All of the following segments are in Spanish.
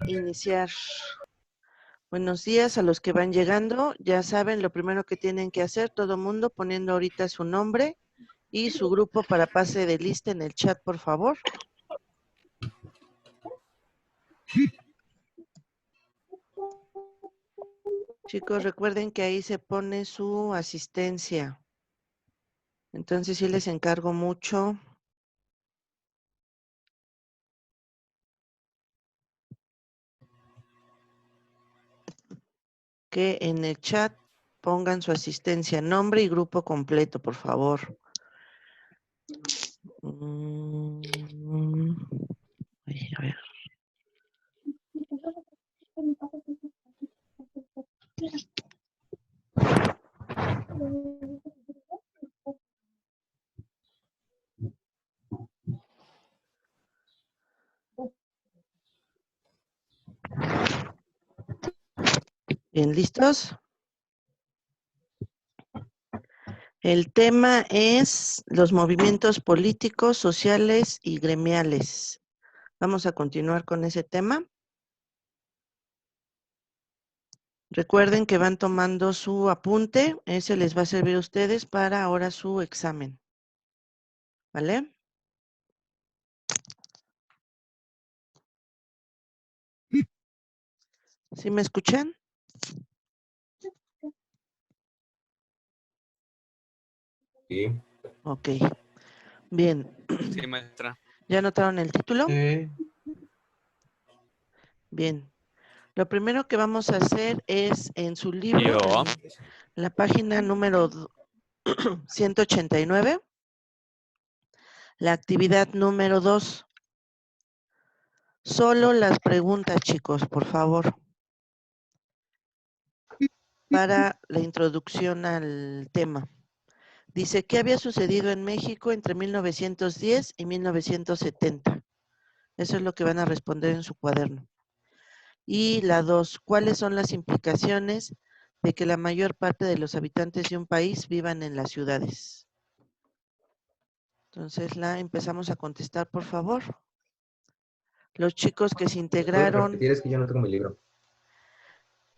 iniciar. Buenos días a los que van llegando. Ya saben, lo primero que tienen que hacer, todo mundo poniendo ahorita su nombre y su grupo para pase de lista en el chat, por favor. Chicos, recuerden que ahí se pone su asistencia. Entonces sí les encargo mucho que en el chat pongan su asistencia, nombre y grupo completo, por favor. A ver. Bien, ¿listos? El tema es los movimientos políticos, sociales y gremiales. Vamos a continuar con ese tema. Recuerden que van tomando su apunte, ese les va a servir a ustedes para ahora su examen. ¿Vale? ¿Sí me escuchan? Sí. Ok. Bien. Sí, maestra. ¿Ya anotaron el título? Sí. Bien. Lo primero que vamos a hacer es en su libro, Yo. en la página número 189, la actividad número 2. Solo las preguntas, chicos, por favor, para la introducción al tema. Dice, ¿qué había sucedido en México entre 1910 y 1970? Eso es lo que van a responder en su cuaderno. Y la 2, ¿cuáles son las implicaciones de que la mayor parte de los habitantes de un país vivan en las ciudades? Entonces la empezamos a contestar, por favor. Los chicos que se ¿Puedes integraron. repetir? Es que yo no tengo mi libro.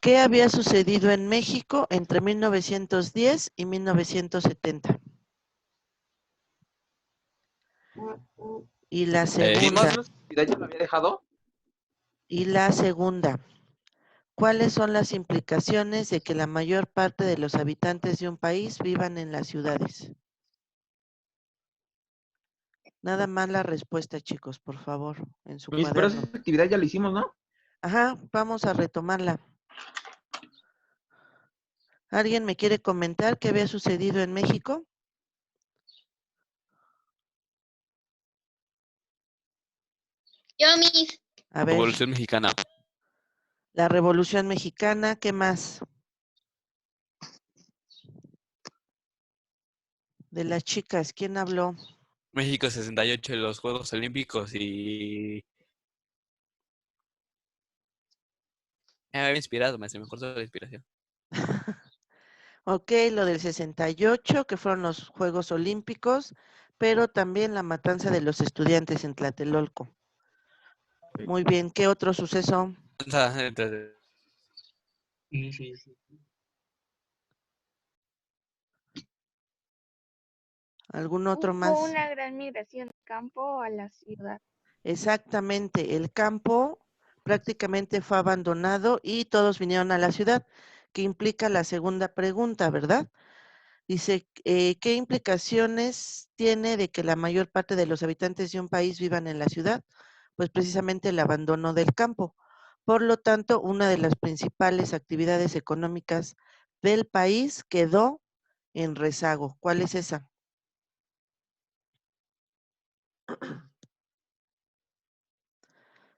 ¿Qué había sucedido en México entre 1910 y 1970? Y la segunda. ¿Ya lo había dejado? Y la segunda. ¿Cuáles son las implicaciones de que la mayor parte de los habitantes de un país vivan en las ciudades? Nada más la respuesta, chicos, por favor, en su Pero cuaderno. esa actividad ya la hicimos, ¿no? Ajá, vamos a retomarla. ¿Alguien me quiere comentar qué había sucedido en México? Yo, Miss. A ver. Revolución Mexicana. La Revolución Mexicana, ¿qué más? De las chicas, ¿quién habló? México 68 en los Juegos Olímpicos y... Me había inspirado, maestro, me cortó la inspiración. Ok, lo del 68, que fueron los Juegos Olímpicos, pero también la matanza de los estudiantes en Tlatelolco. Muy bien, ¿qué otro suceso? Sí. ¿Algún otro más? Hubo una gran migración del campo a la ciudad. Exactamente, el campo prácticamente fue abandonado y todos vinieron a la ciudad, que implica la segunda pregunta, ¿verdad? Dice, ¿qué implicaciones tiene de que la mayor parte de los habitantes de un país vivan en la ciudad? Pues precisamente el abandono del campo. Por lo tanto, una de las principales actividades económicas del país quedó en rezago. ¿Cuál es esa?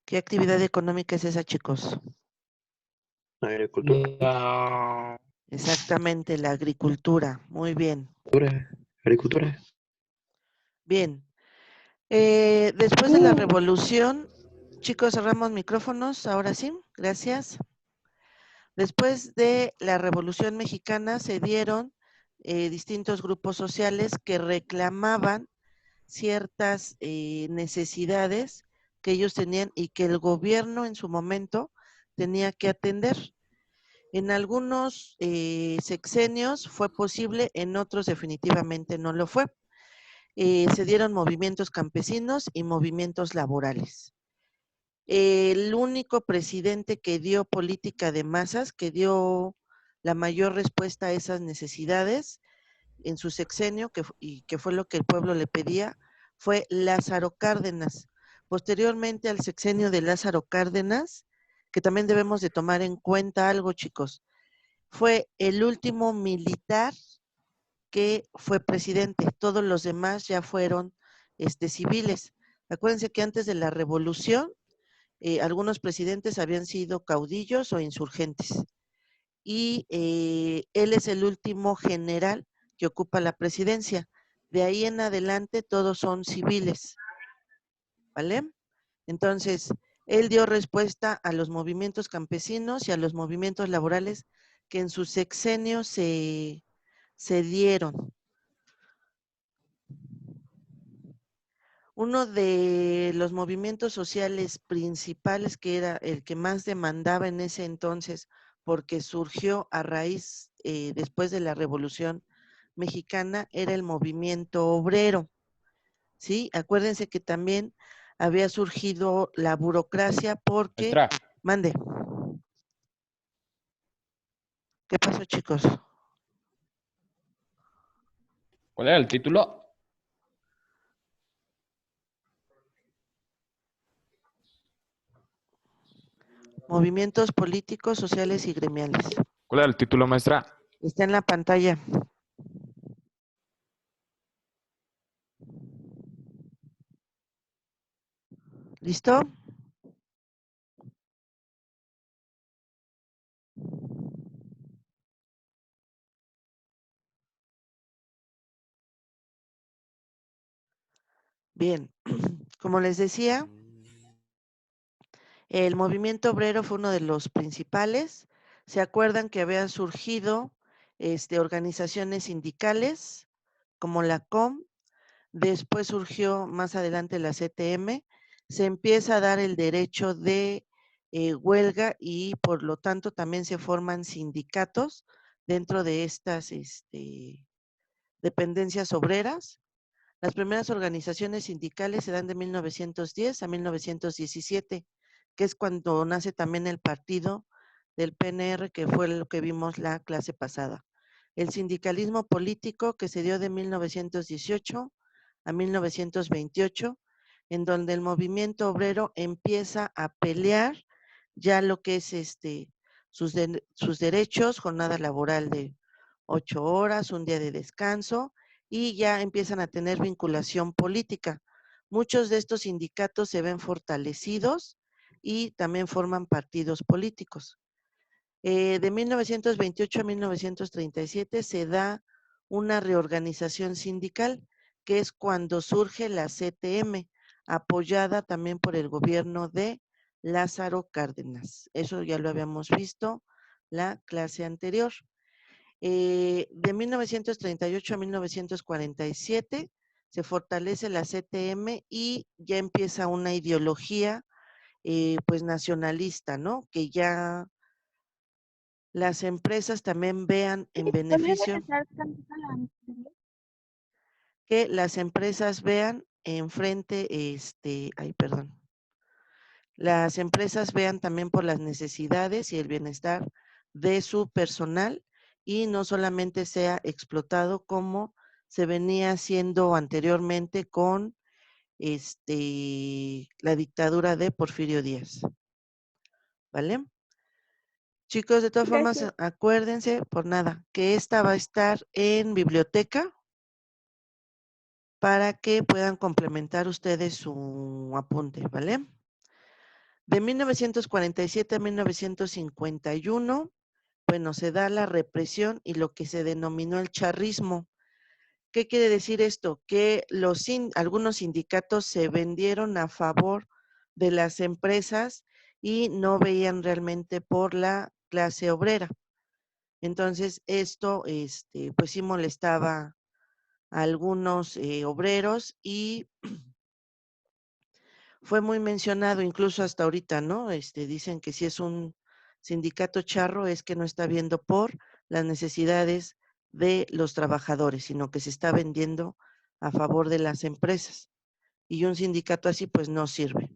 ¿Qué actividad económica es esa, chicos? Agricultura. Exactamente, la agricultura. Muy bien. Agricultura. Bien. Después de la revolución, chicos, cerramos micrófonos. Ahora sí, gracias. Después de la Revolución Mexicana se dieron distintos grupos sociales que reclamaban ciertas necesidades que ellos tenían y que el gobierno en su momento tenía que atender. En algunos sexenios fue posible, en otros definitivamente no lo fue. Se dieron movimientos campesinos y movimientos laborales. El único presidente que dio política de masas, que dio la mayor respuesta a esas necesidades en su sexenio, y que fue lo que el pueblo le pedía, fue Lázaro Cárdenas. Posteriormente al sexenio de Lázaro Cárdenas, que también debemos de tomar en cuenta algo, chicos, fue el último militar que fue presidente. Todos los demás ya fueron civiles. Acuérdense que antes de la revolución, algunos presidentes habían sido caudillos o insurgentes. Y él es el último general que ocupa la presidencia. De ahí en adelante todos son civiles. ¿Vale? Entonces, él dio respuesta a los movimientos campesinos y a los movimientos laborales que en su sexenio se dieron. Uno de los movimientos sociales principales, que era el que más demandaba en ese entonces, porque surgió a raíz, después de la Revolución Mexicana, era el movimiento obrero. ¿Sí? Acuérdense que también había surgido la burocracia porque... Maestra, Mande. ¿Qué pasó, chicos? ¿cuál era el título? Movimientos políticos, sociales y gremiales. ¿Cuál era el título, maestra? Está en la pantalla. ¿Listo? Bien, como les decía, el movimiento obrero fue uno de los principales. ¿Se acuerdan que habían surgido organizaciones sindicales como la COM? Después surgió más adelante la CTM. Se empieza a dar el derecho de huelga y por lo tanto también se forman sindicatos dentro de estas dependencias obreras. Las primeras organizaciones sindicales se dan de 1910 a 1917, que es cuando nace también el partido del PNR, que fue lo que vimos la clase pasada. El sindicalismo político, que se dio de 1918 a 1928, en donde el movimiento obrero empieza a pelear ya lo que es sus derechos, jornada laboral de 8 horas, un día de descanso, y ya empiezan a tener vinculación política. Muchos de estos sindicatos se ven fortalecidos y también forman partidos políticos. De 1928 a 1937 se da una reorganización sindical, que es cuando surge la CTM, apoyada también por el gobierno de Lázaro Cárdenas. Eso ya lo habíamos visto la clase anterior. De 1938 a 1947 se fortalece la CTM y ya empieza una ideología pues nacionalista, ¿no? Que ya las empresas también vean en beneficio, que las empresas vean enfrente, las empresas vean también por las necesidades y el bienestar de su personal y no solamente sea explotado como se venía haciendo anteriormente con la dictadura de Porfirio Díaz. ¿Vale? Chicos, de todas formas, acuérdense, por nada, que esta va a estar en biblioteca para que puedan complementar ustedes su apunte, ¿vale? De 1947 a 1951, bueno, se da la represión y lo que se denominó el charrismo. ¿Qué quiere decir esto? Que algunos sindicatos se vendieron a favor de las empresas y no veían realmente por la clase obrera. Entonces, esto, pues sí molestaba a algunos obreros y fue muy mencionado, incluso hasta ahorita, ¿no? Dicen que si es un sindicato charro es que no está viendo por las necesidades de los trabajadores, sino que se está vendiendo a favor de las empresas. Y un sindicato así pues no sirve.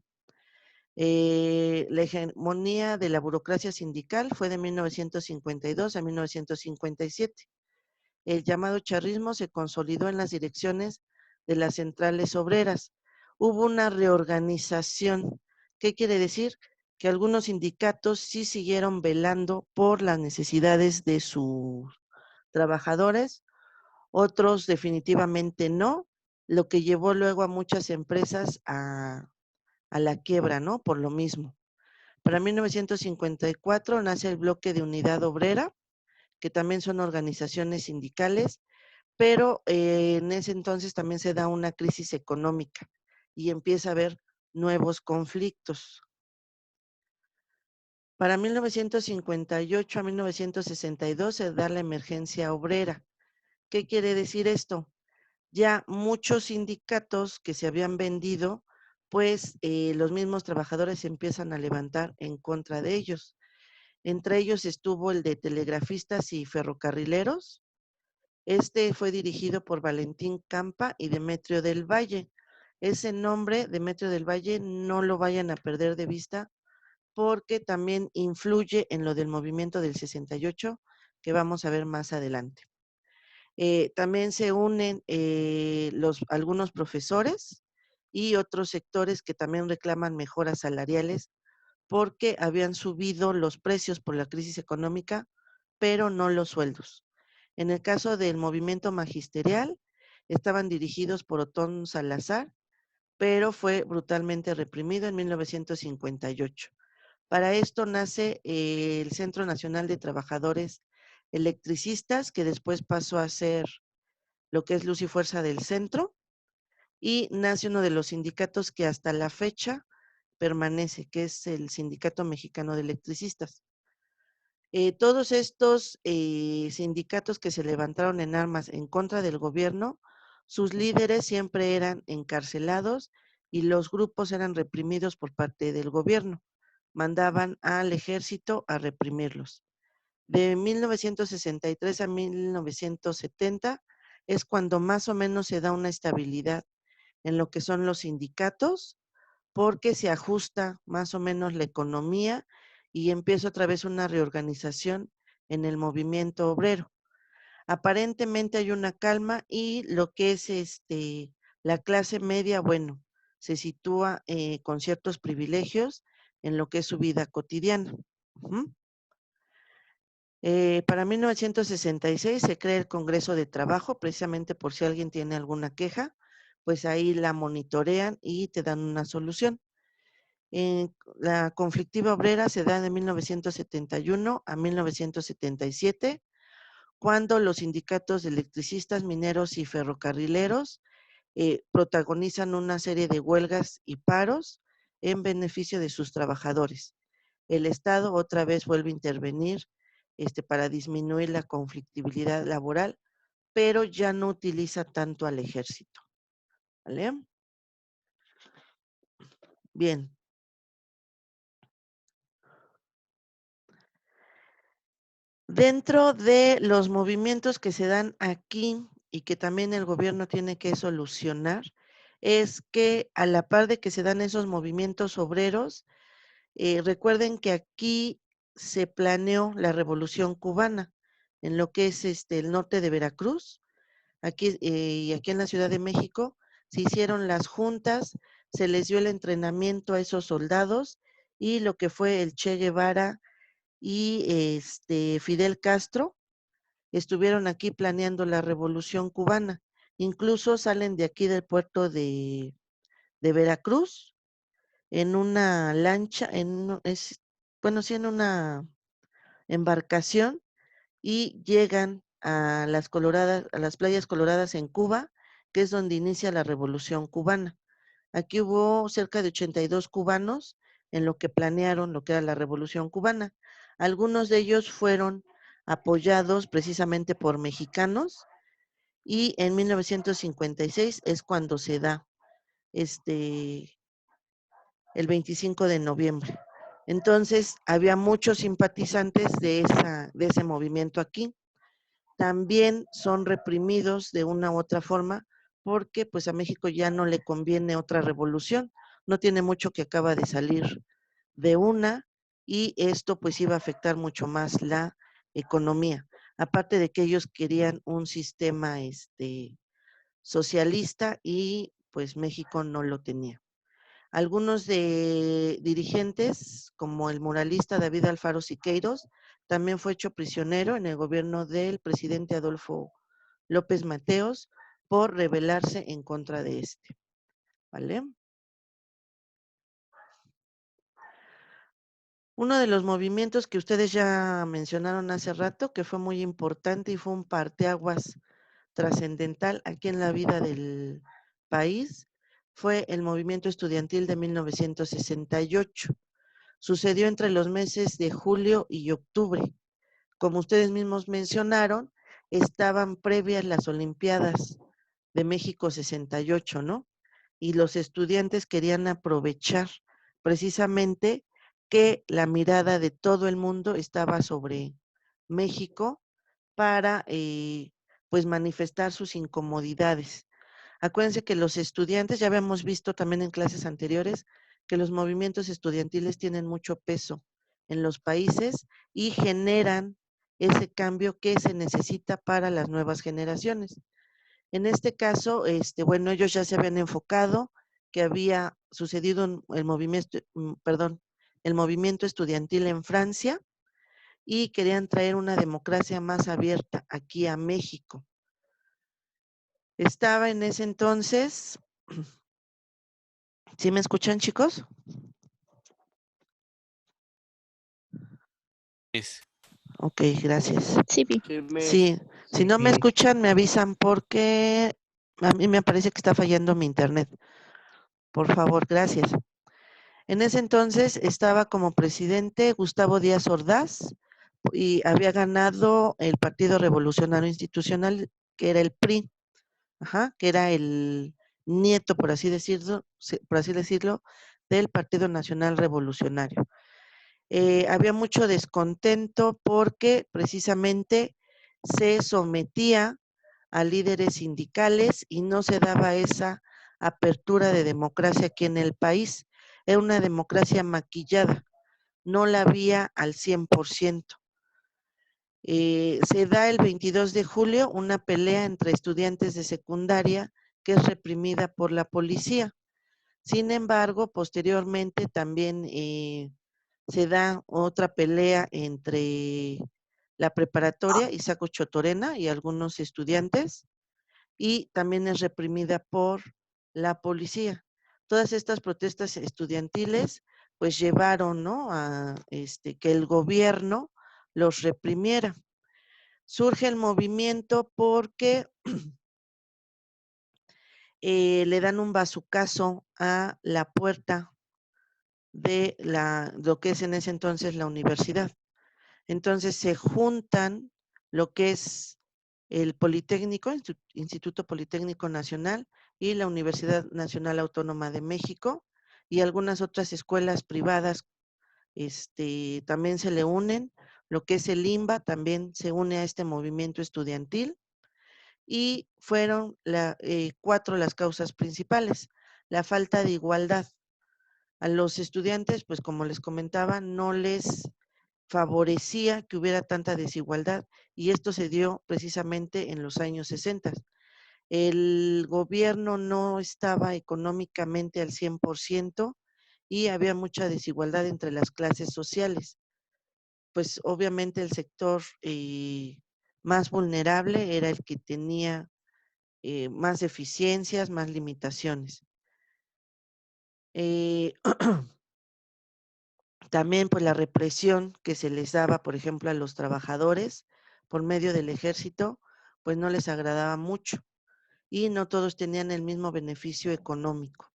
La hegemonía de la burocracia sindical fue de 1952 a 1957. El llamado charrismo se consolidó en las direcciones de las centrales obreras. Hubo una reorganización. ¿Qué quiere decir? Que algunos sindicatos sí siguieron velando por las necesidades de sus trabajadores, otros definitivamente no, lo que llevó luego a muchas empresas a la quiebra, ¿no? Por lo mismo. Para 1954 nace el Bloque de Unidad Obrera, que también son organizaciones sindicales, pero en ese entonces también se da una crisis económica y empieza a haber nuevos conflictos. Para 1958 a 1962 se da la emergencia obrera. ¿Qué quiere decir esto? Ya muchos sindicatos que se habían vendido, pues los mismos trabajadores se empiezan a levantar en contra de ellos. Entre ellos estuvo el de telegrafistas y ferrocarrileros. Este fue dirigido por Valentín Campa y Demetrio del Valle. Ese nombre, Demetrio del Valle, no lo vayan a perder de vista porque también influye en lo del movimiento del 68 que vamos a ver más adelante. También se unen algunos profesores y otros sectores que también reclaman mejoras salariales porque habían subido los precios por la crisis económica, pero no los sueldos. En el caso del movimiento magisterial, estaban dirigidos por Otón Salazar, pero fue brutalmente reprimido en 1958. Para esto nace el Centro Nacional de Trabajadores Electricistas, que después pasó a ser lo que es Luz y Fuerza del Centro, y nace uno de los sindicatos que hasta la fecha permanece, que es el Sindicato Mexicano de Electricistas. Todos estos sindicatos que se levantaron en armas en contra del gobierno, sus líderes siempre eran encarcelados y los grupos eran reprimidos por parte del gobierno. Mandaban al ejército a reprimirlos. De 1963 a 1970 es cuando más o menos se da una estabilidad en lo que son los sindicatos, porque se ajusta más o menos la economía y empieza otra vez una reorganización en el movimiento obrero. Aparentemente hay una calma y lo que es la clase media, bueno, se sitúa con ciertos privilegios en lo que es su vida cotidiana. Para 1966 se crea el Congreso de Trabajo, precisamente por si alguien tiene alguna queja, pues ahí la monitorean y te dan una solución. La conflictiva obrera se da de 1971 a 1977, cuando los sindicatos de electricistas, mineros y ferrocarrileros protagonizan una serie de huelgas y paros en beneficio de sus trabajadores. El Estado otra vez vuelve a intervenir para disminuir la conflictividad laboral, pero ya no utiliza tanto al ejército. ¿Vale? Bien. Dentro de los movimientos que se dan aquí y que también el gobierno tiene que solucionar, es que a la par de que se dan esos movimientos obreros, recuerden que aquí se planeó la Revolución Cubana en lo que es el norte de Veracruz, aquí y aquí en la Ciudad de México, se hicieron las juntas, se les dio el entrenamiento a esos soldados y lo que fue el Che Guevara y Fidel Castro estuvieron aquí planeando la Revolución Cubana. Incluso salen de aquí del puerto de Veracruz en una lancha, en una embarcación y llegan a las playas coloradas en Cuba, que es donde inicia la Revolución Cubana. Aquí hubo cerca de 82 cubanos en lo que planearon lo que era la Revolución Cubana. Algunos de ellos fueron apoyados precisamente por mexicanos y en 1956 es cuando se da el 25 de noviembre. Entonces, había muchos simpatizantes de ese movimiento aquí. También son reprimidos de una u otra forma porque pues a México ya no le conviene otra revolución. No tiene mucho que acaba de salir de una y esto pues iba a afectar mucho más la economía. Aparte de que ellos querían un sistema socialista y pues México no lo tenía. Algunos de dirigentes, como el muralista David Alfaro Siqueiros, también fue hecho prisionero en el gobierno del presidente Adolfo López Mateos por rebelarse en contra de este. ¿Vale? Uno de los movimientos que ustedes ya mencionaron hace rato, que fue muy importante y fue un parteaguas trascendental aquí en la vida del país, fue el movimiento estudiantil de 1968. Sucedió entre los meses de julio y octubre. Como ustedes mismos mencionaron, estaban previas las Olimpiadas de México 68, ¿no? Y los estudiantes querían aprovechar precisamente que la mirada de todo el mundo estaba sobre México para pues manifestar sus incomodidades. Acuérdense que los estudiantes, ya habíamos visto también en clases anteriores, que los movimientos estudiantiles tienen mucho peso en los países y generan ese cambio que se necesita para las nuevas generaciones. En este caso, bueno, ellos ya se habían enfocado que había sucedido el movimiento estudiantil en Francia y querían traer una democracia más abierta aquí a México. Estaba en ese entonces, ¿sí me escuchan, chicos? Miss. Ok, gracias. Sí, Pi. Sí, si no me Miss. escuchan, me avisan porque a mí me parece que está fallando mi internet. Por favor, gracias. En ese entonces estaba como presidente Gustavo Díaz Ordaz y había ganado el Partido Revolucionario Institucional, que era el PRI, que era el nieto, por así decirlo, del Partido Nacional Revolucionario. Había mucho descontento porque precisamente se sometía a líderes sindicales y no se daba esa apertura de democracia aquí en el país. Era una democracia maquillada, no la había al 100%. Se da el 22 de julio una pelea entre estudiantes de secundaria que es reprimida por la policía. Sin embargo, posteriormente también se da otra pelea entre la preparatoria Isaco Chotorena y algunos estudiantes y también es reprimida por la policía. Todas estas protestas estudiantiles pues llevaron, ¿no?, a que el gobierno los reprimiera. Surge el movimiento porque le dan un bazucazo a la puerta de lo que es en ese entonces la universidad. Entonces se juntan lo que es el Politécnico, Instituto Politécnico Nacional y la Universidad Nacional Autónoma de México y algunas otras escuelas privadas también se le unen. Lo que es el IMBA también se une a este movimiento estudiantil y fueron 4 las causas principales. La falta de igualdad. A los estudiantes, pues como les comentaba, no les favorecía que hubiera tanta desigualdad y esto se dio precisamente en los años 60. El gobierno no estaba económicamente al 100% y había mucha desigualdad entre las clases sociales. Pues obviamente el sector más vulnerable era el que tenía más deficiencias, más limitaciones. También pues la represión que se les daba, por ejemplo, a los trabajadores por medio del ejército, pues no les agradaba mucho y no todos tenían el mismo beneficio económico.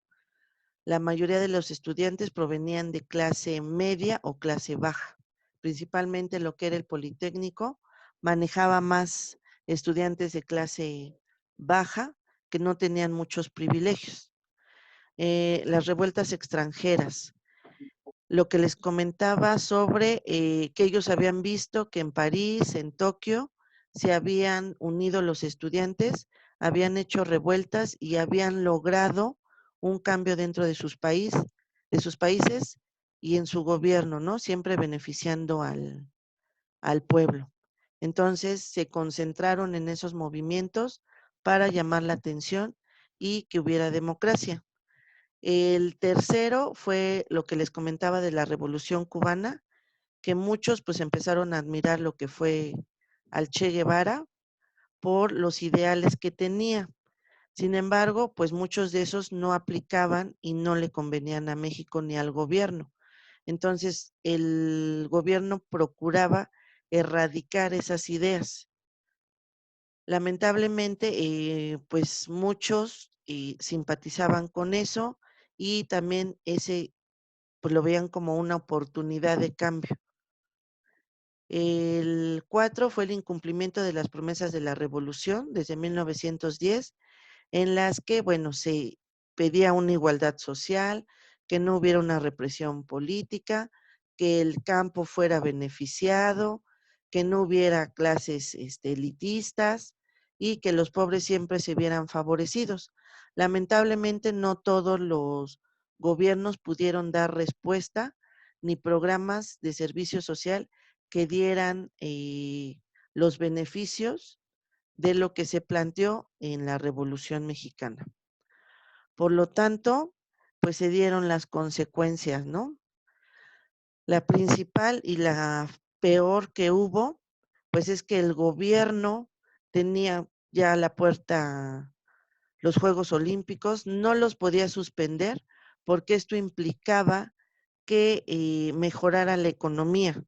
La mayoría de los estudiantes provenían de clase media o clase baja, principalmente lo que era el Politécnico, manejaba más estudiantes de clase baja que no tenían muchos privilegios. las revueltas extranjeras. Lo que les comentaba sobre que ellos habían visto que en París, en Tokio, se habían unido los estudiantes, habían hecho revueltas y habían logrado un cambio dentro de sus países y en su gobierno, ¿no? Siempre beneficiando al pueblo. Entonces se concentraron en esos movimientos para llamar la atención y que hubiera democracia. El tercero fue lo que les comentaba de la Revolución Cubana, que muchos pues empezaron a admirar lo que fue al Che Guevara por los ideales que tenía. Sin embargo, pues muchos de esos no aplicaban y no le convenían a México ni al gobierno. Entonces, el gobierno procuraba erradicar esas ideas. Lamentablemente, pues muchos simpatizaban con eso y también ese, pues lo veían como una oportunidad de cambio. El 4 fue el incumplimiento de las promesas de la revolución desde 1910, en las que, bueno, se pedía una igualdad social, que no hubiera una represión política, que el campo fuera beneficiado, que no hubiera clases elitistas y que los pobres siempre se vieran favorecidos. Lamentablemente no todos los gobiernos pudieron dar respuesta ni programas de servicio social que dieran los beneficios de lo que se planteó en la Revolución Mexicana. Por lo tanto, pues se dieron las consecuencias, ¿no? La principal y la peor que hubo, pues es que el gobierno tenía ya a la puerta los Juegos Olímpicos, no los podía suspender porque esto implicaba que mejorara la economía.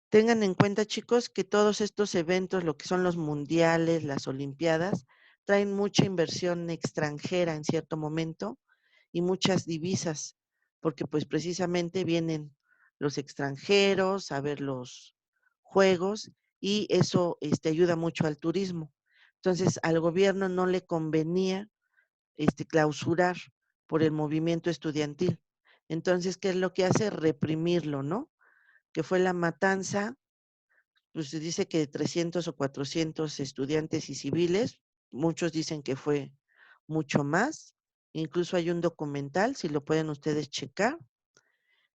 Tengan en cuenta, chicos, que todos estos eventos, lo que son los mundiales, las olimpiadas, traen mucha inversión extranjera en cierto momento y muchas divisas, porque pues precisamente vienen los extranjeros a ver los juegos y eso ayuda mucho al turismo. Entonces, al gobierno no le convenía clausurar por el movimiento estudiantil. Entonces, ¿qué es lo que hace? Reprimirlo, ¿no? Que fue la matanza, pues se dice que 300 o 400 estudiantes y civiles, muchos dicen que fue mucho más, incluso hay un documental, si lo pueden ustedes checar,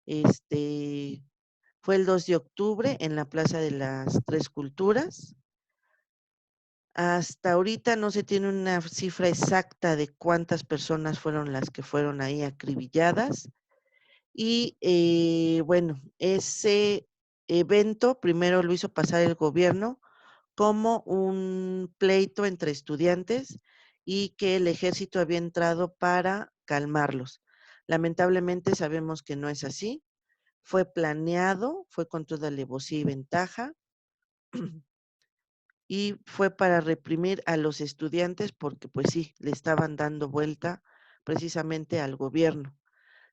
fue el 2 de octubre en la Plaza de las Tres Culturas. Hasta ahorita no se tiene una cifra exacta de cuántas personas fueron las que fueron ahí acribilladas. Y bueno, ese evento primero lo hizo pasar el gobierno como un pleito entre estudiantes y que el ejército había entrado para calmarlos. Lamentablemente sabemos que no es así. Fue planeado, fue con toda alevosía y ventaja y fue para reprimir a los estudiantes porque pues sí, le estaban dando vuelta precisamente al gobierno.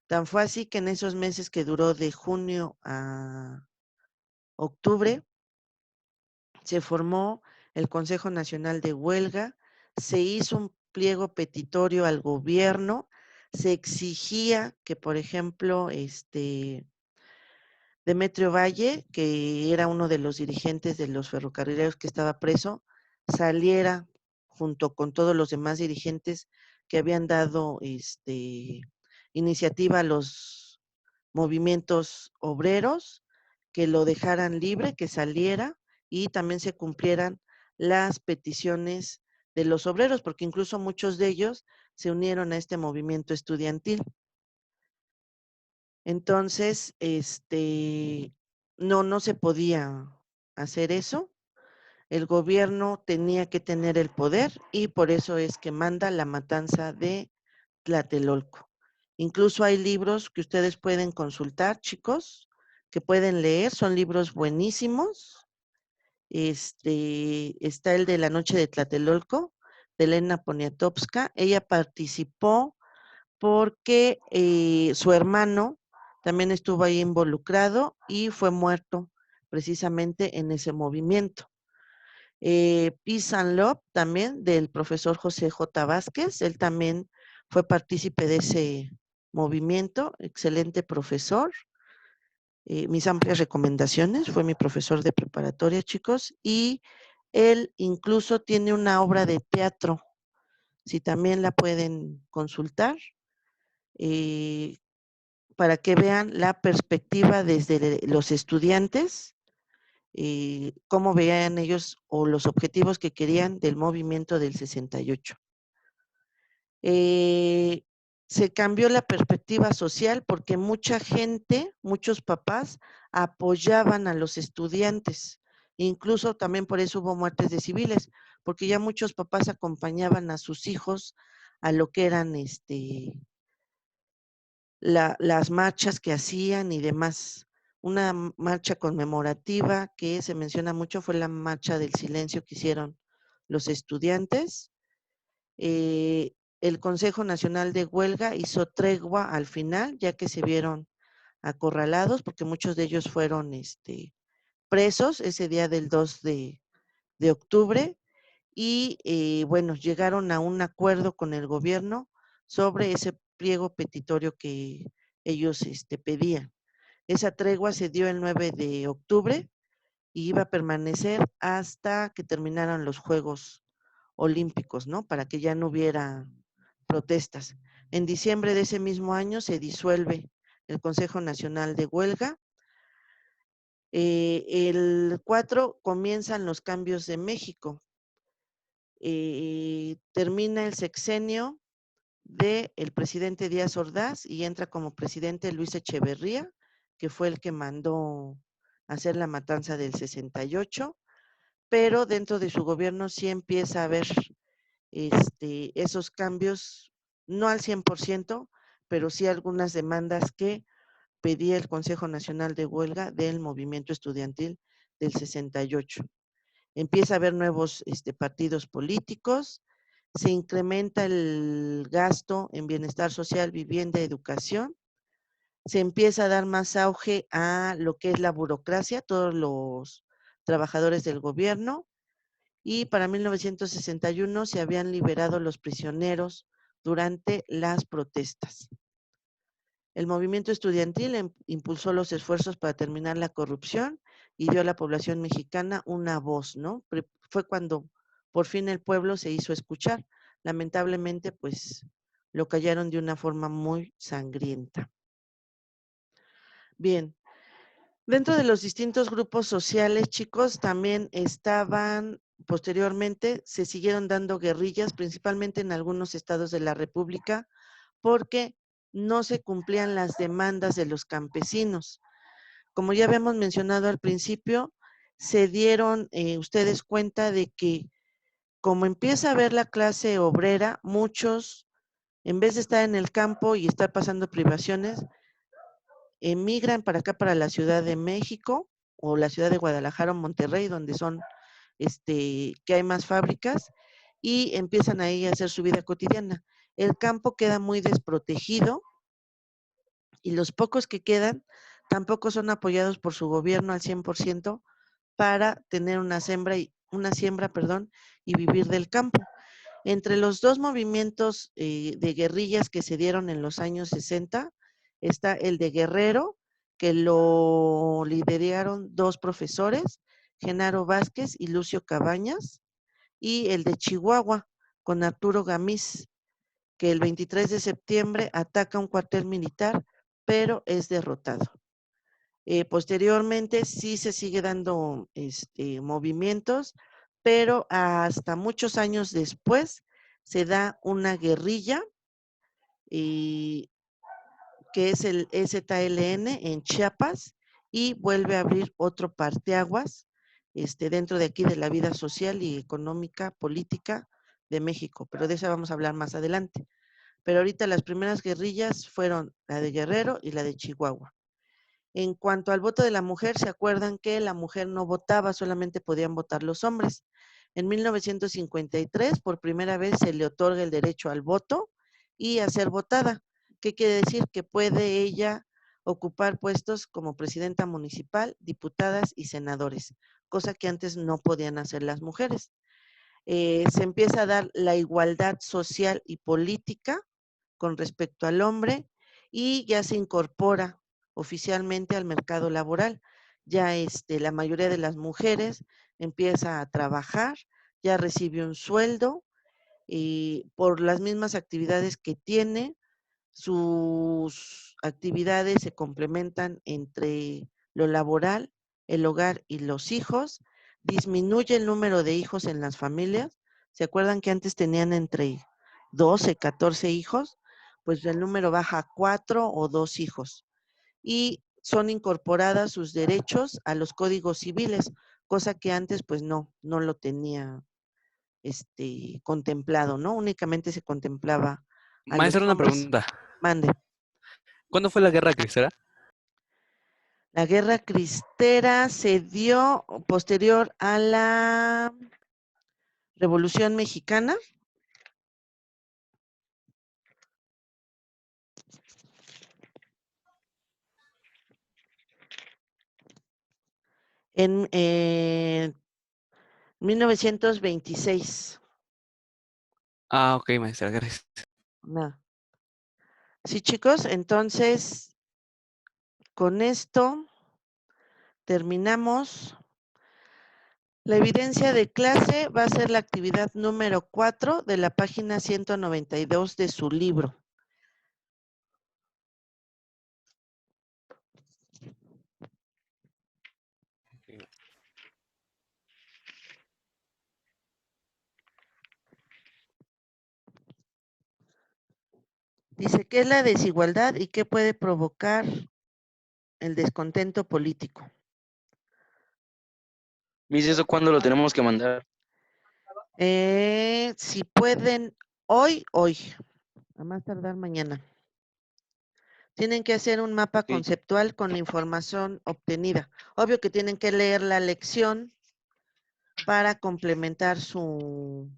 Tan fue así que en esos meses que duró de junio a octubre, se formó el Consejo Nacional de Huelga, se hizo un pliego petitorio al gobierno, se exigía que, por ejemplo, Demetrio Valle, que era uno de los dirigentes de los ferrocarrileros que estaba preso, saliera junto con todos los demás dirigentes que habían dado iniciativa a los movimientos obreros, que lo dejaran libre, que saliera y también se cumplieran las peticiones de los obreros, porque incluso muchos de ellos se unieron a este movimiento estudiantil. Entonces, no se podía hacer eso. El gobierno tenía que tener el poder y por eso es que manda la matanza de Tlatelolco. Incluso hay libros que ustedes pueden consultar, chicos, que pueden leer, son libros buenísimos. Está el de La Noche de Tlatelolco, de Elena Poniatowska. Ella participó porque su hermano también estuvo ahí involucrado y fue muerto precisamente en ese movimiento. Peace and Love también del profesor José J. Vázquez, él también fue partícipe de ese movimiento, excelente profesor. Mis amplias recomendaciones, fue mi profesor de preparatoria, chicos, y él incluso tiene una obra de teatro, si también la pueden consultar, para que vean la perspectiva desde los estudiantes, cómo veían ellos o los objetivos que querían del movimiento del 68. Se cambió la perspectiva social porque mucha gente, muchos papás apoyaban a los estudiantes. Incluso también por eso hubo muertes de civiles, porque ya muchos papás acompañaban a sus hijos a lo que eran las marchas que hacían y demás. Una marcha conmemorativa que se menciona mucho fue la marcha del silencio que hicieron los estudiantes. El Consejo Nacional de Huelga hizo tregua al final, ya que se vieron acorralados, porque muchos de ellos fueron presos ese día del 2 de octubre, y bueno, llegaron a un acuerdo con el gobierno sobre ese pliego petitorio que ellos pedían. Esa tregua se dio el 9 de octubre y iba a permanecer hasta que terminaran los Juegos Olímpicos, ¿no? Para que ya no hubiera protestas. En diciembre de ese mismo año se disuelve el Consejo Nacional de Huelga. El 4 comienzan los cambios de México. Termina el sexenio del presidente Díaz Ordaz y entra como presidente Luis Echeverría, que fue el que mandó hacer la matanza del 68, pero dentro de su gobierno sí empieza a haber esos cambios, no al 100%, pero sí algunas demandas que pedía el Consejo Nacional de Huelga del movimiento estudiantil del 68. Empieza a haber nuevos partidos políticos, se incrementa el gasto en bienestar social, vivienda, educación, se empieza a dar más auge a lo que es la burocracia, todos los trabajadores del gobierno, y para 1961 se habían liberado los prisioneros durante las protestas. El movimiento estudiantil impulsó los esfuerzos para terminar la corrupción y dio a la población mexicana una voz, ¿no? Fue cuando por fin el pueblo se hizo escuchar. Lamentablemente, pues, lo callaron de una forma muy sangrienta. Bien, dentro de los distintos grupos sociales, chicos, también posteriormente, se siguieron dando guerrillas, principalmente en algunos estados de la República, porque no se cumplían las demandas de los campesinos. Como ya habíamos mencionado al principio, se dieron ustedes cuenta de que como empieza a ver la clase obrera, muchos, en vez de estar en el campo y estar pasando privaciones, emigran para acá, para la Ciudad de México o la ciudad de Guadalajara o Monterrey, donde son, que hay más fábricas, y empiezan ahí a hacer su vida cotidiana. El campo queda muy desprotegido y los pocos que quedan tampoco son apoyados por su gobierno al 100% para tener una siembra y vivir del campo. Entre los dos movimientos de guerrillas que se dieron en los años 60, está el de Guerrero, que lo lideraron dos profesores, Genaro Vázquez y Lucio Cabañas, y el de Chihuahua, con Arturo Gamiz, que el 23 de septiembre ataca un cuartel militar, pero es derrotado. Posteriormente sí se sigue dando movimientos, pero hasta muchos años después se da una guerrilla que es el ZLN en Chiapas y vuelve a abrir otro parteaguas dentro de aquí de la vida social y económica, política de México, pero de eso vamos a hablar más adelante. Pero ahorita las primeras guerrillas fueron la de Guerrero y la de Chihuahua. En cuanto al voto de la mujer, ¿se acuerdan que la mujer no votaba, solamente podían votar los hombres? En 1953, por primera vez, se le otorga el derecho al voto y a ser votada. ¿Qué quiere decir? Que puede ella ocupar puestos como presidenta municipal, diputadas y senadores, cosa que antes no podían hacer las mujeres. Se empieza a dar la igualdad social y política con respecto al hombre y ya se incorpora oficialmente al mercado laboral. Ya la mayoría de las mujeres empieza a trabajar, ya recibe un sueldo y por las mismas actividades que tiene, sus actividades se complementan entre lo laboral, el hogar y los hijos. Disminuye el número de hijos en las familias. ¿Se acuerdan que antes tenían entre 12, 14 hijos? Pues el número baja a 4 o 2 hijos. Y son incorporadas sus derechos a los códigos civiles, cosa que antes pues no lo tenía contemplado, ¿no? Únicamente se contemplaba a los Maestra, una hombres. pregunta. Mande. ¿Cuándo fue la guerra cristera? La guerra cristera se dio posterior a la Revolución Mexicana. En 1926. Ah, ok, maestra, gracias. No. Sí, chicos, entonces con esto terminamos. La evidencia de clase va a ser la actividad número 4 de la página 192 de su libro. Dice, ¿qué es la desigualdad y qué puede provocar el descontento político? Miss, ¿eso cuándo lo tenemos que mandar? Si pueden, hoy, a más tardar mañana. Tienen que hacer un mapa Sí. conceptual con la información obtenida. Obvio que tienen que leer la lección para complementar su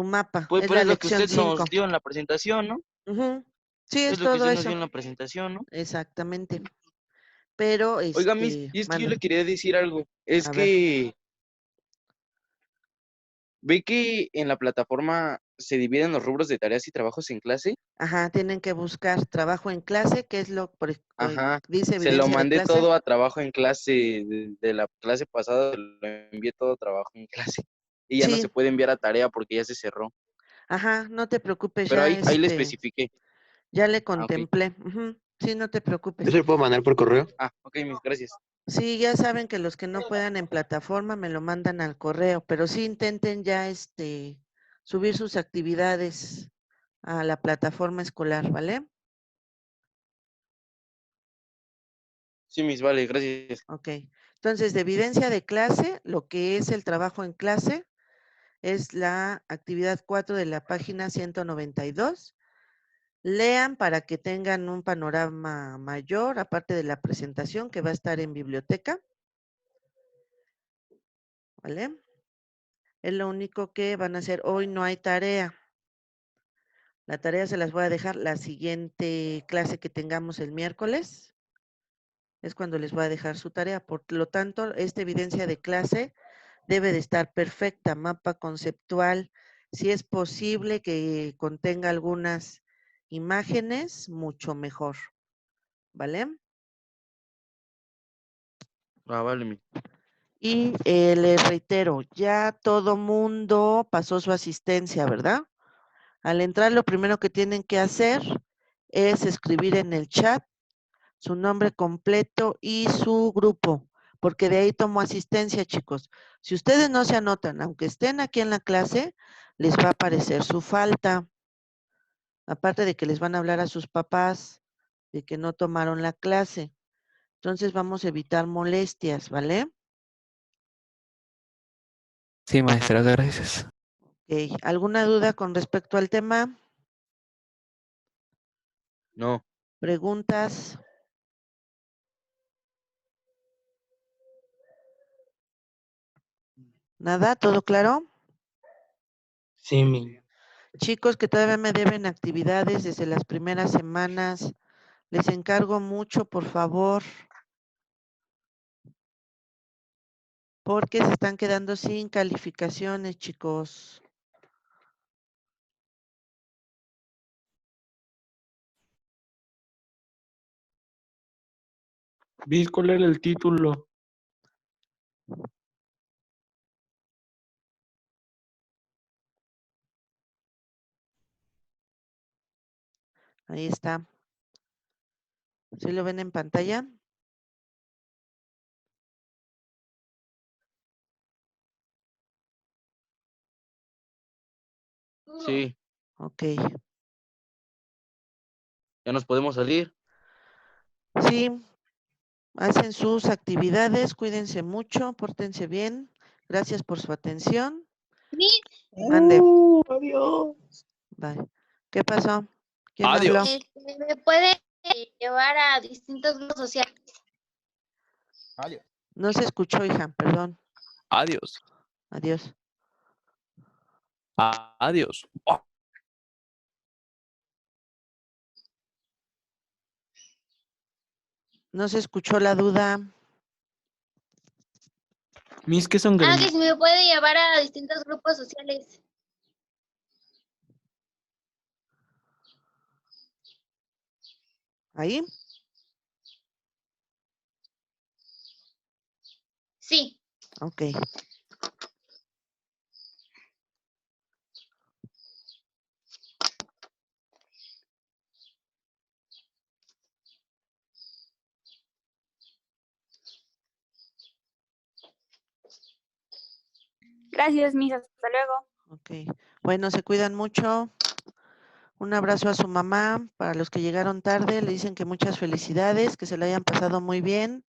mapa. Pues, Es pero la es lo que lección usted 5. nos dio en la presentación, ¿no? Ujú. Sí, es Es lo que todo usted nos eso. dio en la presentación, ¿no? Exactamente. Pero, Oiga, Miss, y es que yo mande. le quería decir algo. Es A ver. que ve que en la plataforma se dividen los rubros de tareas y trabajos en clase. Ajá, tienen que buscar trabajo en clase, que es lo Ajá. dice Se lo evidencia de mandé clase. todo a trabajo en clase de la clase pasada, lo envié todo a trabajo en clase. Y ya no Sí, se puede enviar a tarea porque ya se cerró. ajá, no te preocupes, Pero ya ahí le especifiqué. ya le Ah, ok. contemplé. Ujú. Sí, no te ¿Yo preocupes. se lo puedo mandar por correo? Ah, ok, Miss, gracias. Sí, ya saben que los que no puedan en plataforma me lo mandan al correo, pero sí intenten ya subir sus actividades a la plataforma escolar, ¿vale? Sí, Miss, vale, gracias. Ok. Entonces, de evidencia de clase, lo que es el trabajo en clase es la actividad 4 de la página 192. Lean para que tengan un panorama mayor, aparte de la presentación que va a estar en biblioteca. ¿Vale? Es lo único que van a hacer. Hoy no hay tarea. La tarea se las voy a dejar la siguiente clase que tengamos el miércoles. Es cuando les voy a dejar su tarea. Por lo tanto, esta evidencia de clase debe de estar perfecta. Mapa conceptual. Si es posible que contenga algunas imágenes, mucho mejor. ¿Vale? Ah, vale, Miss. Y les reitero, ya todo mundo pasó su asistencia, ¿verdad? Al entrar, lo primero que tienen que hacer es escribir en el chat su nombre completo y su grupo, porque de ahí tomo asistencia, chicos. Si ustedes no se anotan, aunque estén aquí en la clase, les va a aparecer su falta. Aparte de que les van a hablar a sus papás de que no tomaron la clase. Entonces vamos a evitar molestias, ¿vale? Sí, maestra, gracias. Ok. ¿Alguna duda con respecto al tema? No. ¿Preguntas? ¿Nada? ¿Todo claro? Sí, mi. Chicos que todavía me deben actividades desde las primeras semanas, les encargo mucho, por favor, porque se están quedando sin calificaciones, chicos. Bis, ¿cuál era el título? Ahí está. ¿Sí lo ven en pantalla? Sí, Ok. ya nos podemos salir. Sí, hacen sus actividades, cuídense mucho, pórtense bien. Gracias por su atención. Miss, Mande. Adiós. Bye. ¿Qué pasó? ¿Quién habló? Adiós. ¿me puede llevar a distintos grupos sociales? No se escuchó, hija, perdón. Adiós. Adiós. Adiós. Oh. No se escuchó la duda. Mis, ¿qué son Que granitos? si me puede llevar a distintos grupos sociales. ¿Ahí? Sí. Ok. Gracias, Miss. Hasta luego. Ok. Bueno, se cuidan mucho. Un abrazo a su mamá. Para los que llegaron tarde, le dicen que muchas felicidades, que se la hayan pasado muy bien.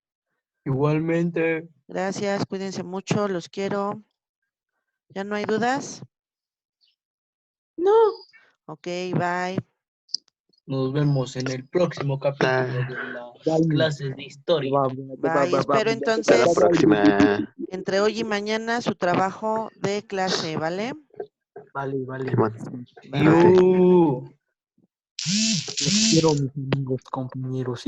Igualmente. Gracias, cuídense mucho, los quiero. ¿Ya no hay dudas? No. Ok, bye. Nos vemos en el próximo capítulo de las clases de historia. Bye. Espero Hasta la entonces, próxima. entre hoy y mañana, su trabajo de clase, ¿vale? Vale, vale. Simón. Bye. Los quiero, mis amigos, compañeros.